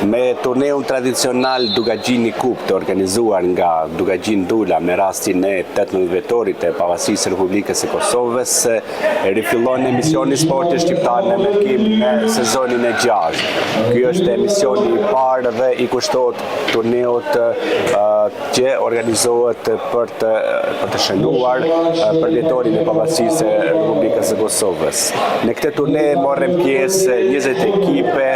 Me turneun tradicional Dugagjini Cup të organizuar nga Dugagjin Dula me rastin e 18 vjetorit e pavarësisë së Republikës së Kosovës, rifillon emisioni sporti shqiptar në ndërkim në sezonin e 6. Ky është emisioni i parë dhe i kushtohet turneut që organizohet për të shënuar për vjetorin e pavarësisë së Republikës së Kosovës. Në këtë turne morën pjesë 20 ekipe,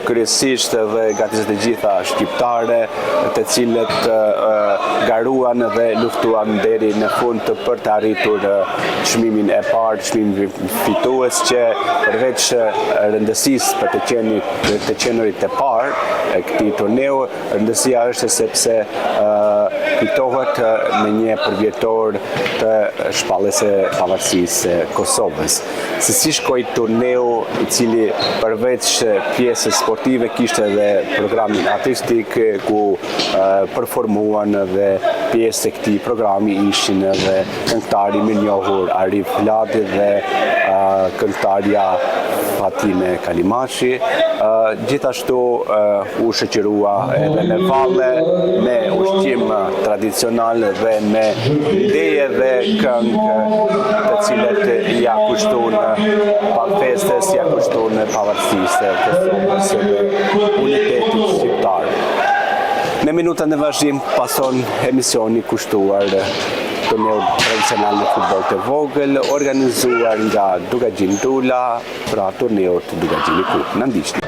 kryesisht dhe gatis të gjitha shqiptare, të cilët garuan dhe luftuan deri në fund për të arritur çmimin e parë, çmimin fitues që përveç rëndësisë për të qenurit të parë e këtij turneu, rëndësia është sepse fitohet në një përvjetor të shpalljes së pavarësisë së Kosovës. Se si shkoi turneu, i cili përveç pjesës sportive kishte dhe programin artistik ku performuan dhe pjesë e këtij programi ishin edhe këngëtari i mirënjohur Arif Vladi dhe këngëtarja Fatime Kalimashi. Gjithashtu u shoqërua edhe me valle, me ushqim tradicional dhe me leje dhe këngë të cilet ja kushtuan festes, ja kushtuan pavarësisë të Kosovës dhe unitetit shqiptar. Në minutën e vazhdim pason emisioni kushtuar turneu tradicional në futboll të vogël, organizuar nga Dugagjin Dula, pra turneut Dugagjini Cup. Na ndiqni.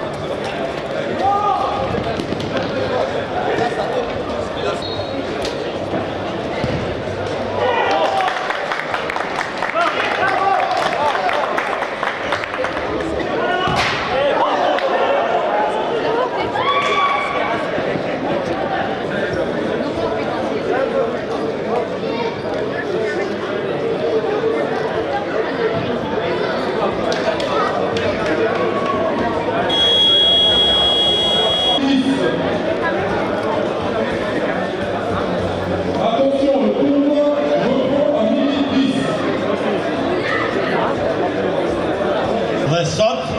Dhe sot,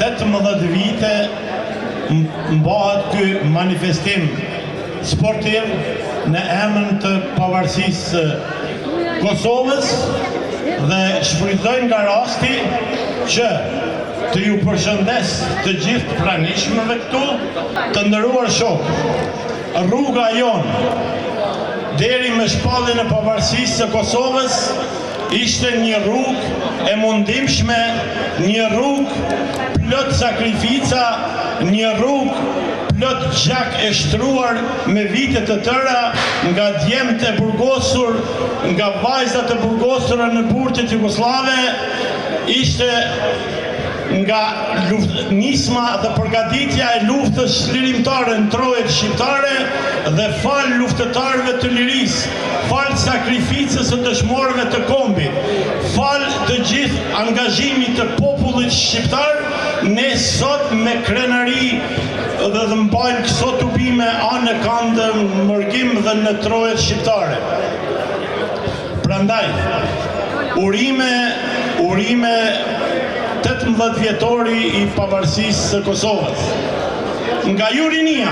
18 vite, mbahet ky manifestim sportiv në emrin të pavarësisë së Kosovës dhe shfrytëzoj nga rasti që të ju përshëndes të gjithë pranishmëve këtu, të nderuar shokë. Rruga jonë deri me shpalljen e pavarësisë së Kosovës ishte një rrugë e mundimshme, një rrugë plot sakrifica, një rrugë plot gjak e shtruar me vite të tëra, nga djemtë e burgosur, nga vajzat e burgosura në burgjet jugoslave, ishte nga nisma dhe përgatitja e luftës çlirimtare në trojet shqiptare dhe fal luftëtarëve të lirisë, fal sakrificës së dëshmorëve të kombit, fal të gjithë angazhimit të popullit shqiptar, ne sot me krenari dhe mbajmë këso tubime anë kanë mërgim dhe në trojet shqiptare. Prandaj, urime 18 vjetori i pavarësisë së Kosovës. Nga ju rinia,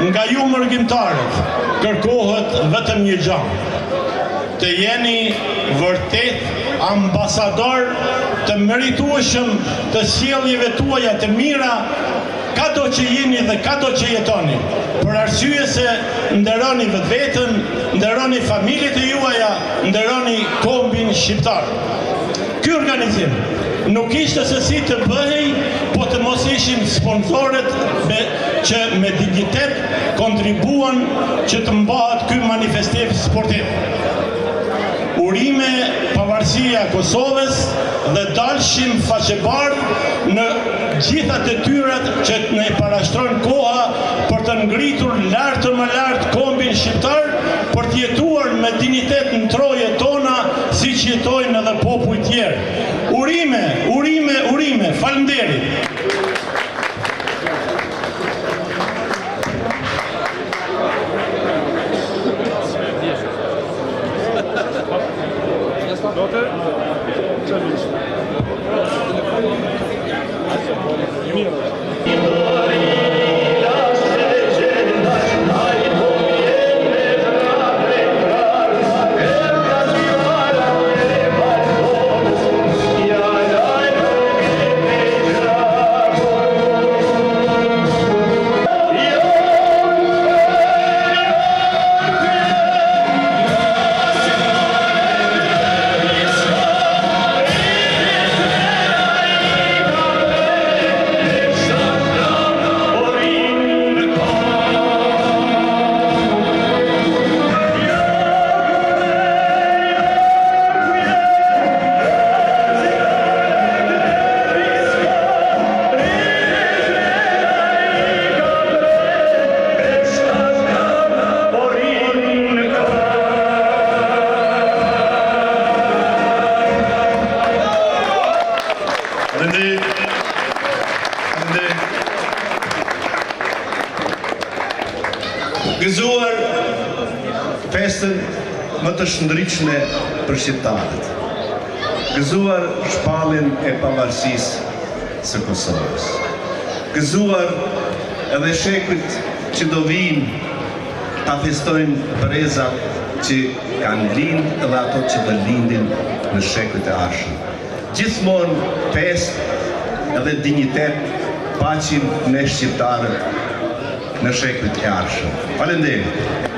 nga ju mërgjimtarët, kërkohet vetëm një gjë. Të jeni vërtet ambasador të meritueshëm të sjelljeve tuaja të mira kado që jeni dhe kado që jetoni, për arsye se nderoni vetveten, nderoni familjet e juaja, nderoni kombin shqiptar. Ky organizim nuk ishte se si të bëhej, po të mos ishin sponsorët që me dignitet kontribuan që të mbahet ky manifestim sportiv. Urime pavarësia Kosovës dhe dalshim faqebardh në gjitha detyrat që ne parashtrojnë koha për të ngritur lart më lart kombin shqiptar, për të jetuar me dignitet në trojet tona siç jetojnë edhe popujt tjerë. Urime, urime, urime. Faleminderit. Gëzuar festën më të shëndritshme për shqiptarët. Gëzuar shpalljen e pavarësisë së Kosovës. Gëzuar edhe shekujt që do vinë ta festojnë brezat që kanë lind edhe ato që do lindin në shekujt e ardhshëm. Gjithmonë festë edhe dinjitet paqim në shqiptarët në shekujt e ardhshëm. Faleminderit.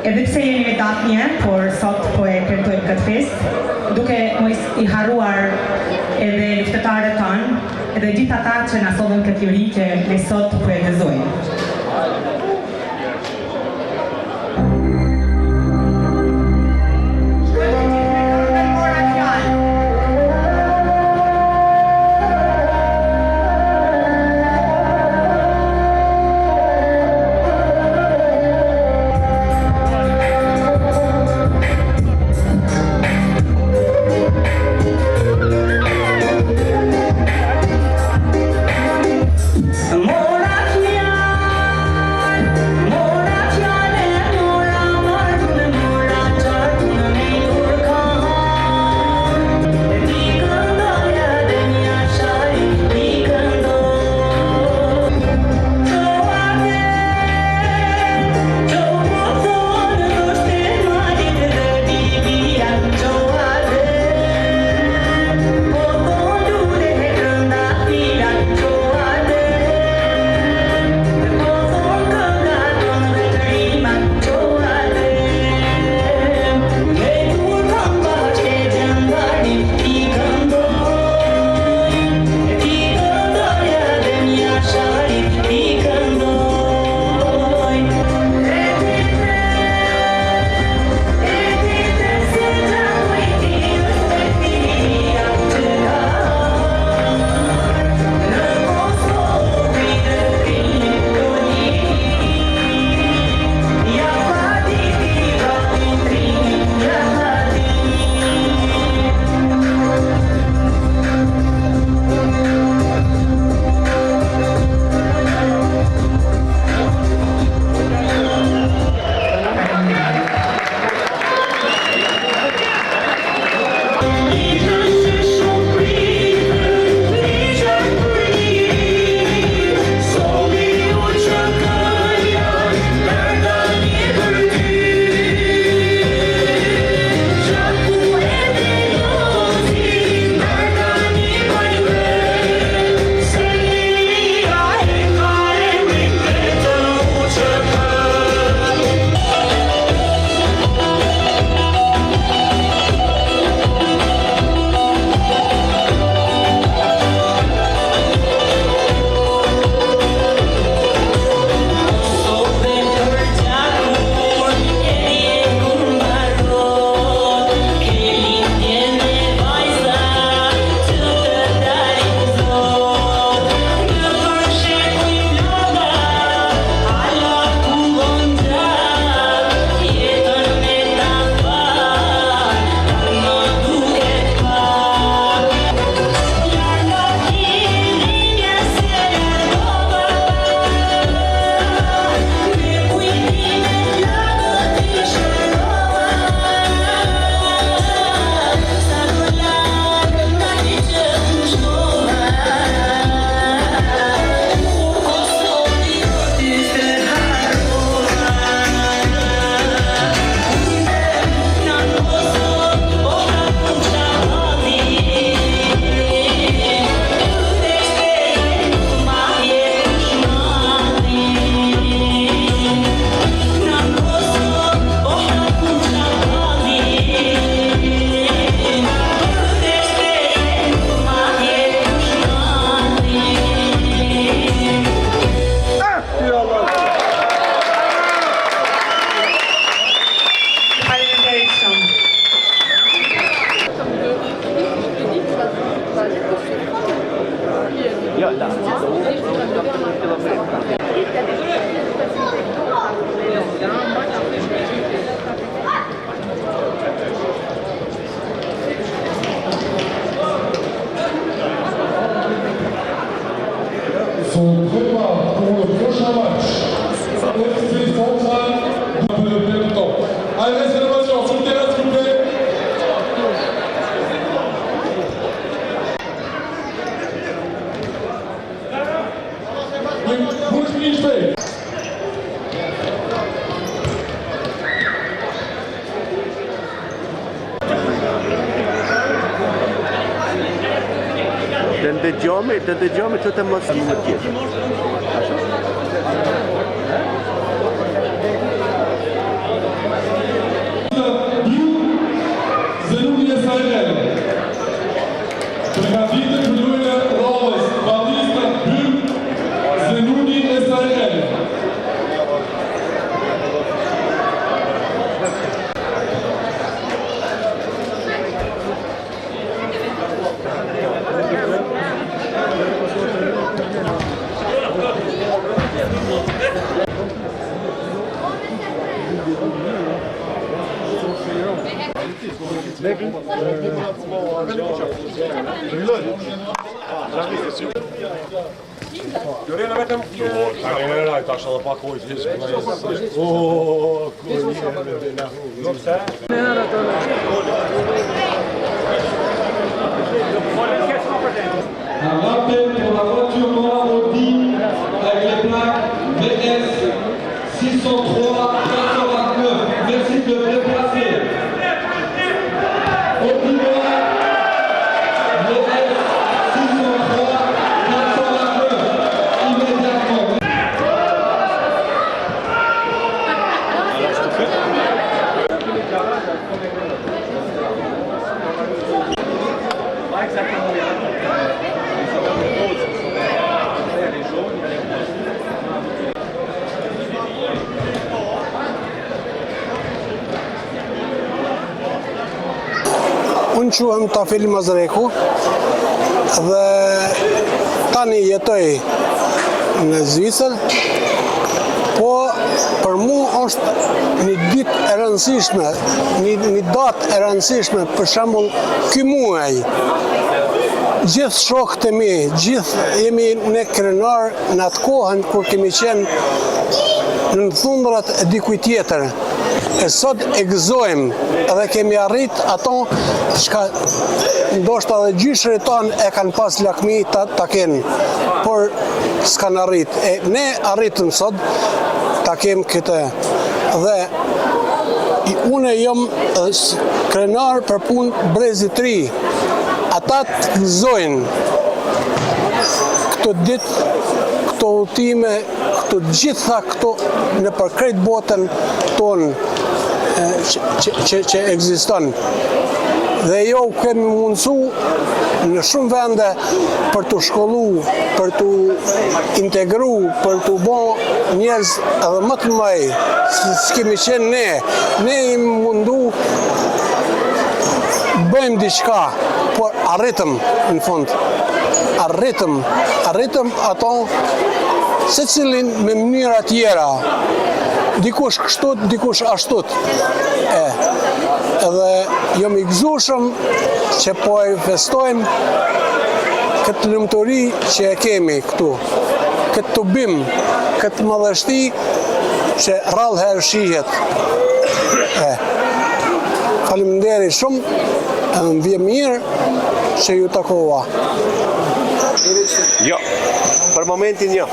Edhe pse jeni me datë një, por sot po e kremtojmë këtë fest, duke mos I haruar edhe luftëtarët tanë, edhe gjithë ata që na solën këtë liri që ne sot po e gëzojmë. Son prépare pour le prochain match. FC Central pour le plein temps. Allez, réservation sur le terrain, s'il vous plaît. Moet niet spelen. Të dëgjome të të mos në tjetër. Zenuni Esrael. Pregătită cu Iulia Roles, Batista Bül, Zenuni Esrael. Jorena vetëm kameraj tash edhe pak ujë hiç. Oh, Un rappel pour la voiture noire Audi avec les plaques VS 603 429. Merci de vous déplacer. Audi noire VS 603 429. Immédiatement. Unë quhem Tafili Mazreku dhe tani jetoj në Zvicër, po për mua është një ditë e rëndësishme, një datë e rëndësishme, për shembull ky muaj. Gjithë shokët e mi, gjithë jemi ne krenar në atë kohën kur kemi qenë në thundrat e dikuj tjetër. E sot e gëzojmë edhe kemi arrit ato Shka ndoshta dhe gjyshërit tonë e kanë pas lakmi ta kenë, por s'kan arrit. E ne arritëm sot ta kemë këtë. Dhe une jam krenar për punë Brezi 3. Ata të gëzojnë këtë ditë, këto ultime, këto gjitha këto në përkrejt botën tonë që ekziston. Dhe jo kemi mundësu në shumë vende për të shkollu, për të integru, për të bo njerëz edhe më të mëj, s'kemi qenë ne. Ne im mundu bëjmë diçka, por arritëm në fund. Arritëm ato se cilin me mënyra tjera. Dikush kështut, dikush ashtut. Edhe jam i gëzushëm që po e festojmë këtë lumturi që e kemi këtu. Këtë tubim, këtë madhështi që rrallë herë shihet. Faleminderit shumë, edhe më vjen mirë që ju takova. Jo, për momentin jo.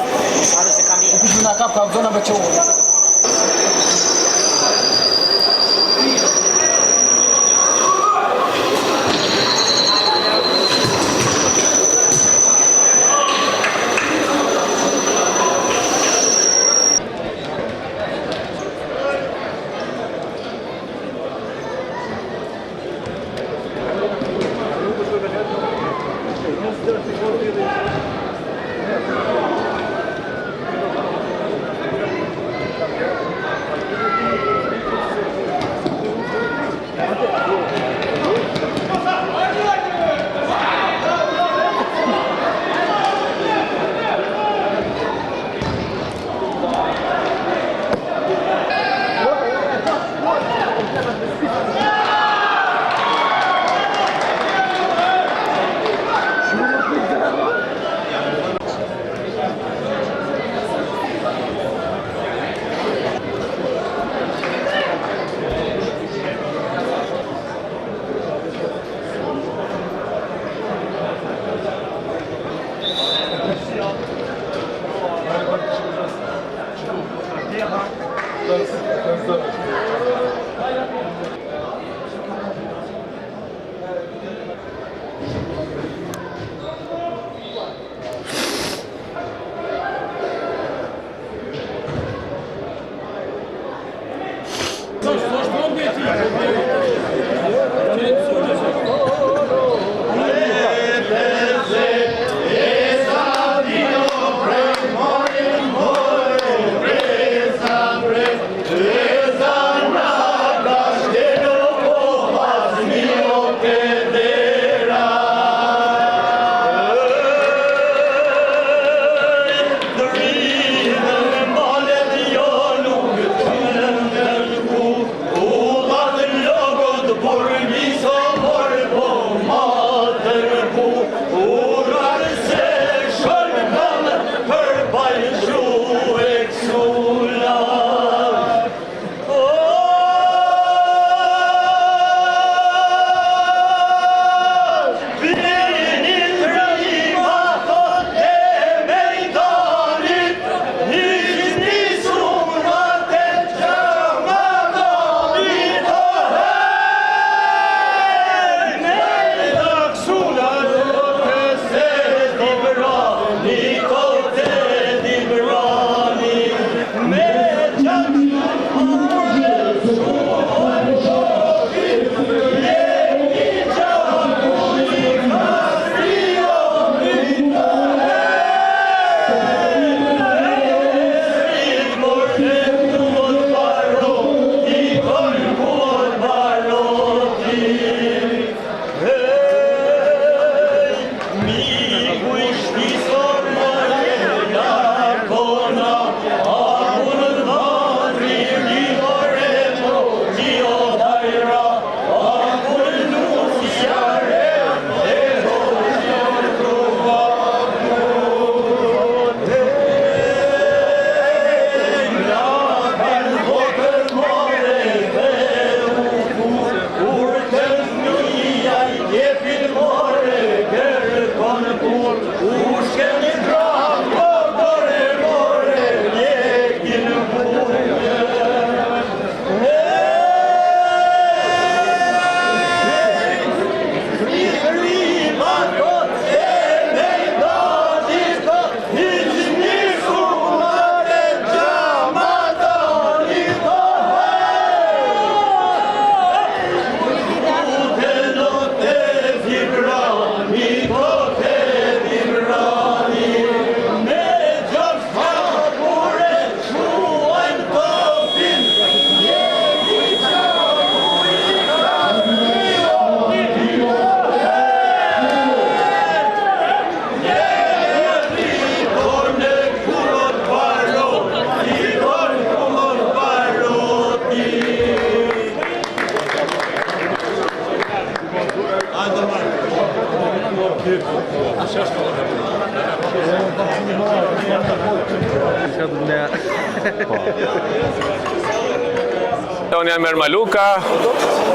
Unë jam Erma Luka,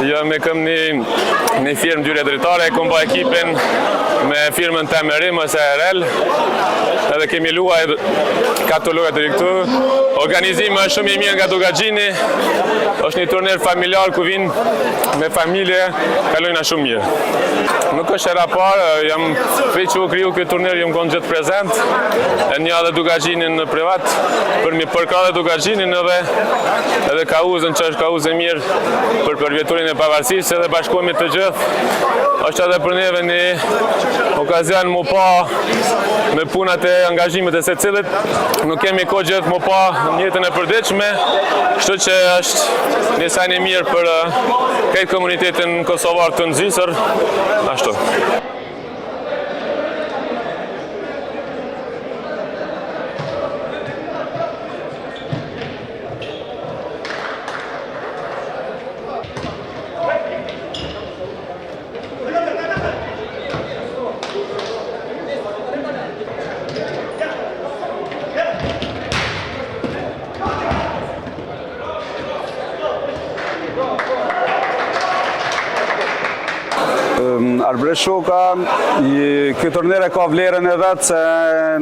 jam e këm një firmë dyre dritare, kom ba ekipin me firmën të Merim ose RL, edhe kemi luaj katologët të këtu. Organizimi është shumë i mirë nga Dugagjini, është një turner familjar ku vinë me familje, kalojna shumë mirë. Nuk është era parë, jam prej që u kriju këtë turner, jam konë gjithë prezent, e një edhe Dugagjinin në privat, për mi përka dhe Dugagjinin edhe Kauzën që është Kauzë e mirë për përvjeturin e pavarësisë edhe bashkohemi të gjithë. është edhe për neve një okazion më pa me punat e angazhimit e secilit. Nuk kemi kohë gjithë më pa njëtën e përditshme, kështu që është një sajnë mirë për këtë komunitetin kosovar të nxisër, ashtu. Arbresh Shoka, këtë turnir e ka vlerën e vetë se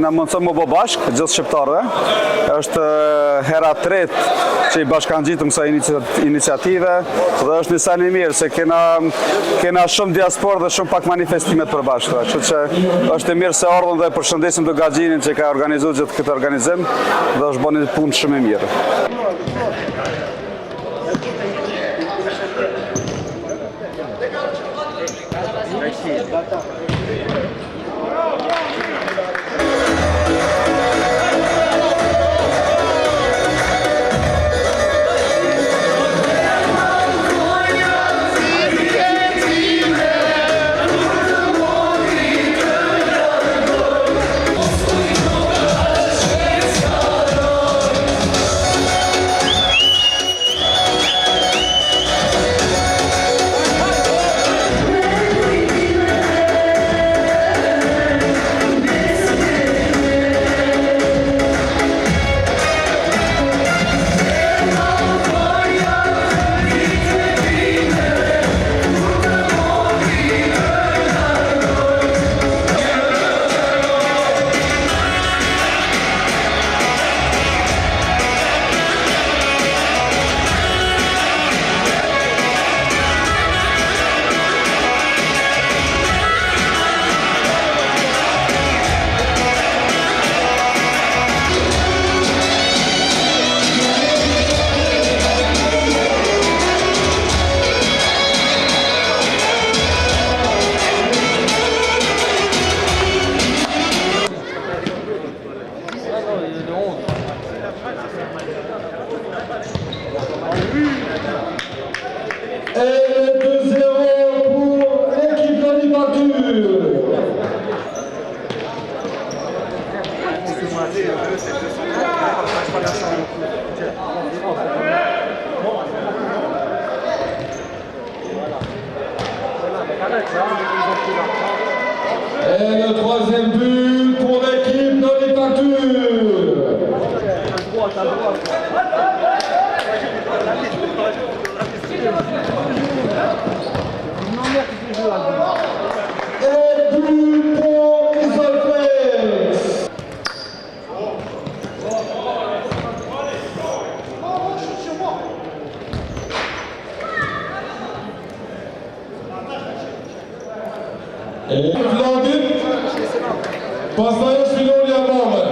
në mundëson më bo bashkë, gjithë shqiptarëve. është hera tretë që i bashkan gjitëm kësa iniciative dhe është një sajnë i mirë se kena shumë diaspor dhe shumë pak manifestimet për bashkë. Kështu që është e mirë se ardhën dhe përshëndesim Dugagjinin që ka organizu gjithë këtë organizim dhe është bërë një punë shumë e mirë. Et le troisième but pour l'équipe de l'Itature. Et but pour Isolflex. Et Vladit, pastaj Shvilolja Mame.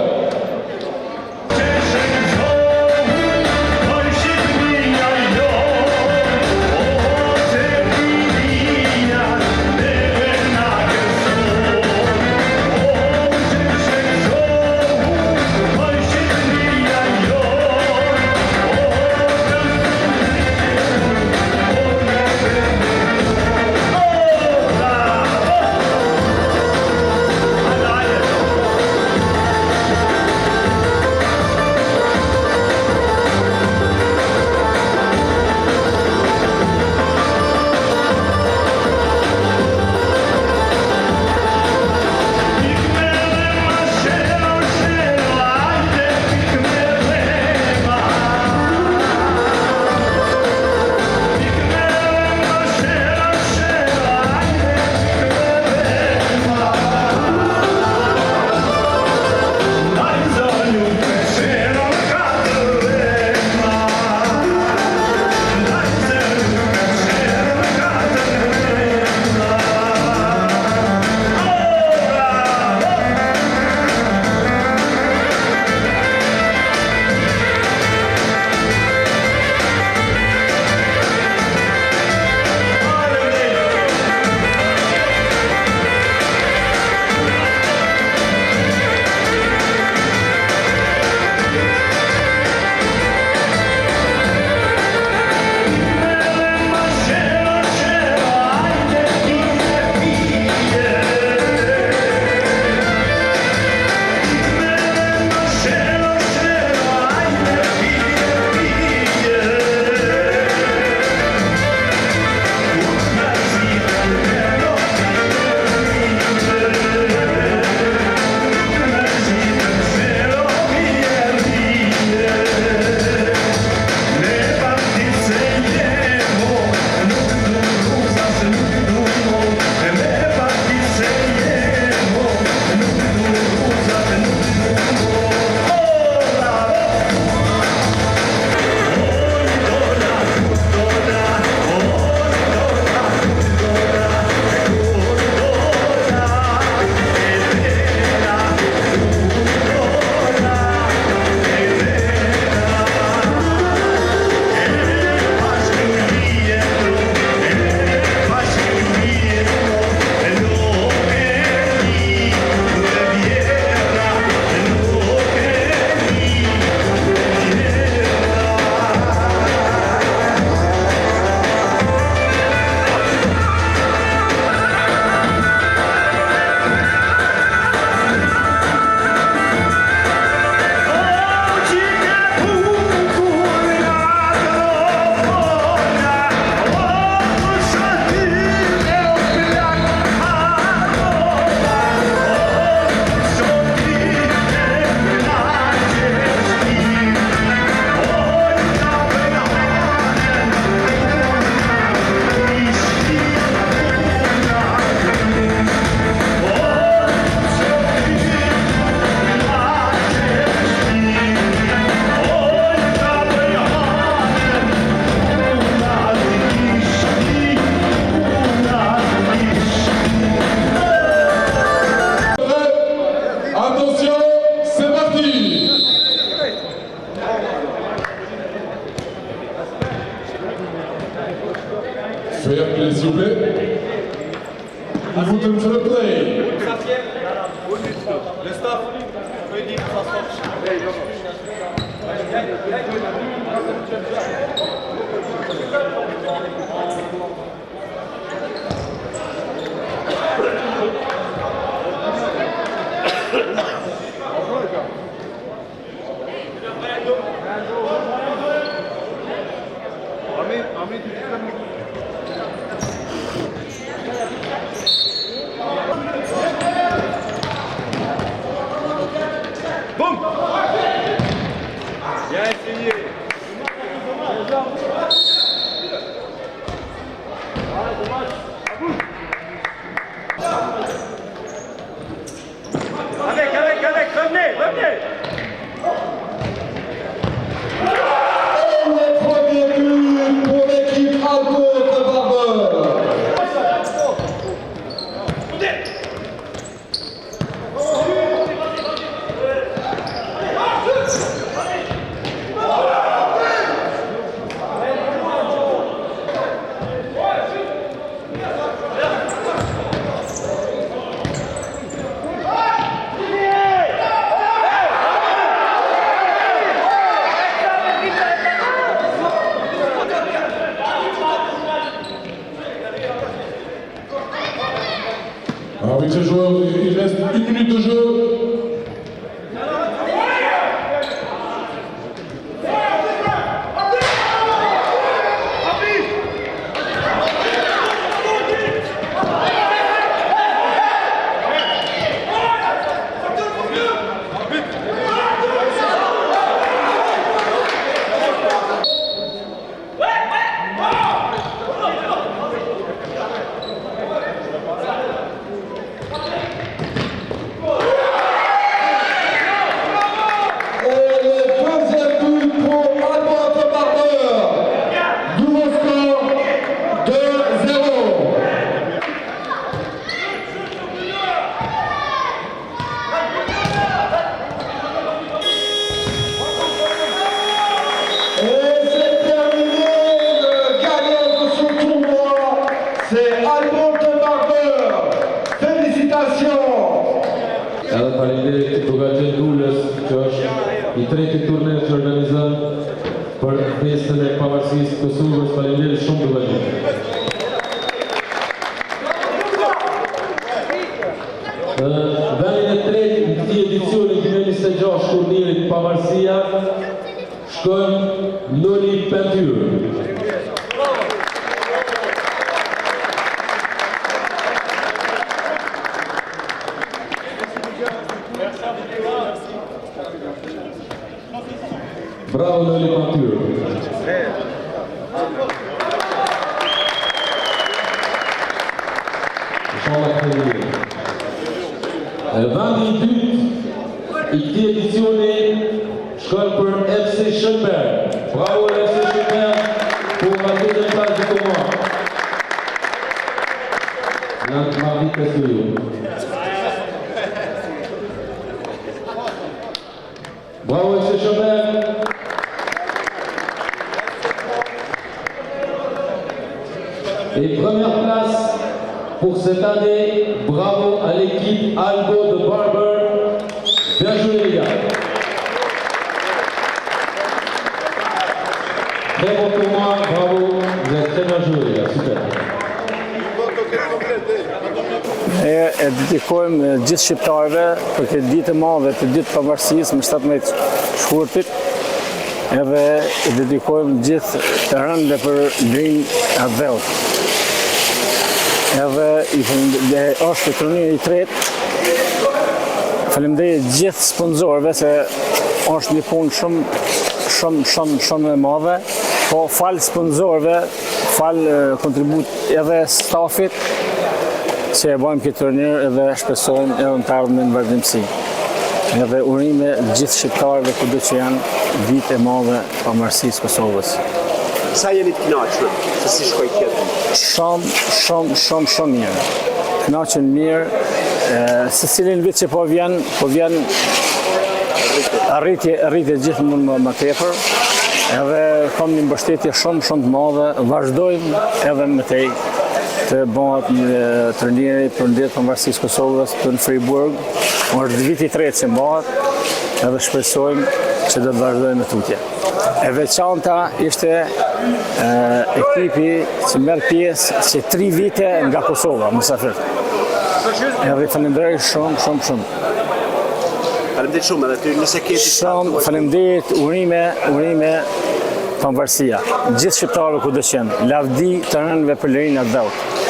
I futëm fair play. Avec ces joueurs, il reste 1 minute de jeu. Edhe faleminderit të Dugaxhin Dulës, që është i treti turner që organizon për festën e pavarësisë të Kosovës. Faleminderit shumë Dugaxhin. Vendin e tretë në këtij edicioni 2026 turnirit Pavarësia shkon Loli Pentyr. Bravo Loli Pentyr. Vendi i dytë i këtij edicioni shkon për FC Shënber. Bravo FC Shënber pour la deuxième place du tournoi. Marie Castillo. Bravo FC Shënber. Et première place pour cette année, bravo à l'équipe Albo de Barber. Bien joué les gars. Très bon tournoi, bravo, vous êtes très bien joué les gars, super. E dedikojmë gjithë shqiptarëve për këtë ditë e madhe, të ditë pavarësisë me 17 shkurtit. Edhe e dedikojmë gjithë të rëndë për Green at Veld. Edhe është turniri i tretë. Faleminderit gjithë sponsorëve se është një punë shumë e madhe. Po fal sponsorëve, fal kontribut edhe stafit që e bëjmë këtë turnir edhe shpresojmë edhe në të ardhmen në vazhdimsi. Edhe urime gjithë shqiptarëve kudo që janë ditë e madhe pavarësisë Kosovës. Sa jeni të kënaqur se si shkoi kjo? Shumë mirë. Kënaqen mirë. Se cilin vit që po vjen arritje gjithmonë më tepër. Edhe kam një mbështetje shumë të madhe, vazhdojmë edhe më tej të bëhet një turniri për ndjetë pavarësisë Kosovës të në Friburg. Është viti i tretë që bëhet edhe shpresojmë që do të vazhdojmë me tutje. E veçanta ishte ekipi që merr pjesë që 3 vite nga Kosova, mysafir. Edhe falenderoj shumë. Faleminderit shumë edhe ty nëse ke Shumë faleminderit, urime pavarësia. Gjithë shqiptarëve ku do të qenë, lavdi të rënëve për lirinë e dhëut.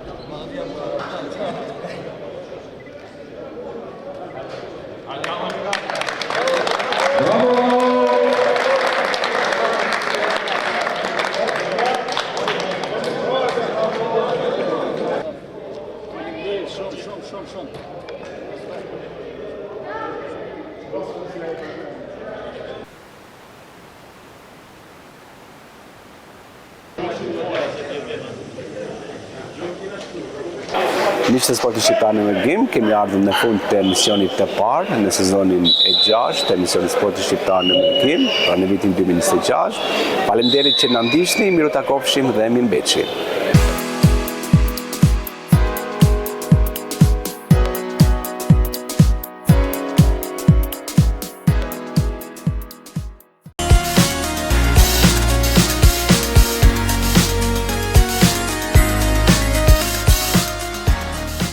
Miqtë e Sportit Shqiptar në Gim, kemi ardhur në fund të emisionit të parë në sezonin e 6 të emisionit Sportit Shqiptar në Gim, pra në vitin 2026. Faleminderit që na ndiqni, miru takofshim dhe mi mbeqi.